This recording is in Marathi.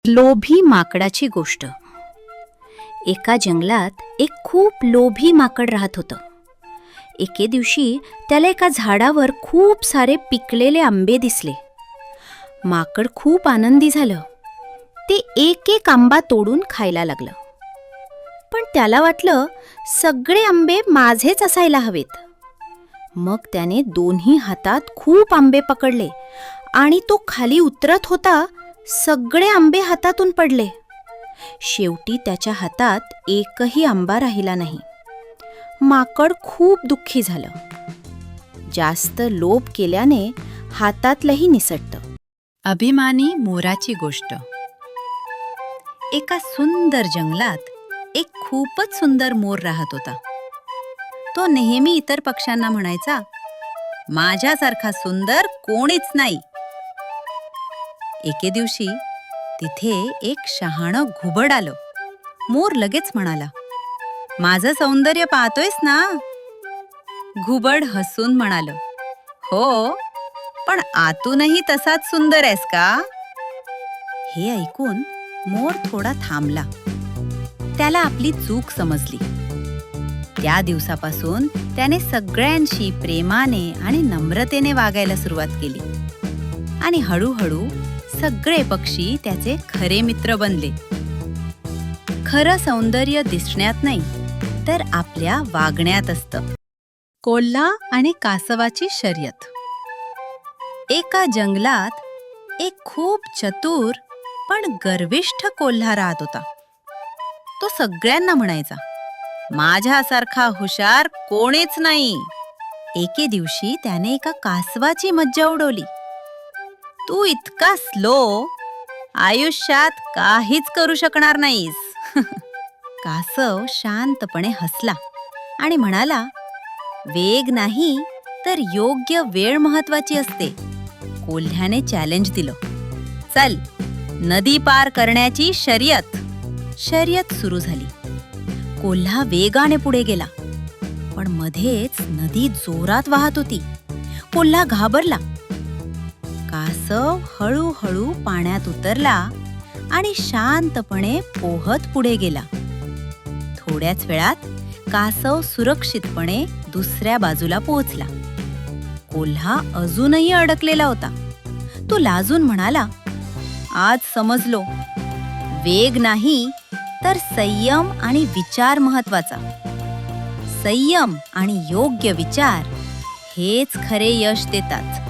लोभी माकडाची गोष्ट. एका जंगलात एक खूप लोभी माकड राहत होतं. एके दिवशी त्याला एका झाडावर खूप सारे पिकलेले आंबे दिसले. माकड खूप आनंदी झालं. ते एक एक आंबा तोडून खायला लागलं. पण त्याला वाटलं सगळे आंबे माझेच असायला हवेत. मग त्याने दोन्ही हातात खूप आंबे पकडले आणि तो खाली उतरत होता. सगळे आंबे हातातून पडले. शेवटी त्याच्या हातात एकही आंबा राहिला नाही. माकड खूप दुःखी झालं. जास्त लोभ केल्याने हातातलंही निसटतं. अभिमानी मोराची गोष्ट. एका सुंदर जंगलात एक खूपच सुंदर मोर राहत होता. तो नेहमी इतर पक्ष्यांना म्हणायचा, माझ्यासारखा सुंदर कोणीच नाही. एके दिवशी तिथे एक शहाणं घुबड आलं. मोर लगेच म्हणाला, माझं सौंदर्य पाहतोयस ना? घुबड हसून म्हणालं, हो, पण आतूनही तसाच सुंदर आहेस का? हे ऐकून मोर थोडा थांबला. त्याला आपली चूक समजली. त्या दिवसापासून त्याने सगळ्यांशी प्रेमाने आणि नम्रतेने वागायला सुरुवात केली. आणि हळूहळू सगळे पक्षी त्याचे खरे मित्र बनले. खरं सौंदर्य दिसण्यात नाही, तर आपल्या वागण्यात असतं. कोल्हा आणि कासवाची शर्यत. एका जंगलात एक खूप चतुर पण गर्विष्ठ कोल्हा राहत होता. तो सगळ्यांना म्हणायचा, माझ्यासारखा हुशार कोणीच नाही. एके दिवशी त्याने एका कासवाची मज्जा उडवली. तू इतका स्लो, आयुष्यात काहीच करू शकणार नाहीस. कासव शांतपणे हसला आणि म्हणाला, वेग नाही तर योग्य वेळ महत्वाची असते. कोल्ह्याने चॅलेंज दिलं, चल नदी पार करण्याची शर्यत. शर्यत सुरू झाली. कोल्हा वेगाने पुढे गेला, पण मध्येच नदी जोरात वाहत होती. कोल्हा घाबरला. कासव हळूहळू पाण्यात उतरला आणि शांतपणे पोहत पुढे गेला. थोड्याच वेळात कासव सुरक्षितपणे दुसऱ्या बाजूला पोहोचला. कोल्हा अजूनही अडकलेला होता. तो लाजून म्हणाला, आज समजलो, वेग नाही तर संयम आणि विचार महत्वाचा. संयम आणि योग्य विचार हेच खरे यश देतात.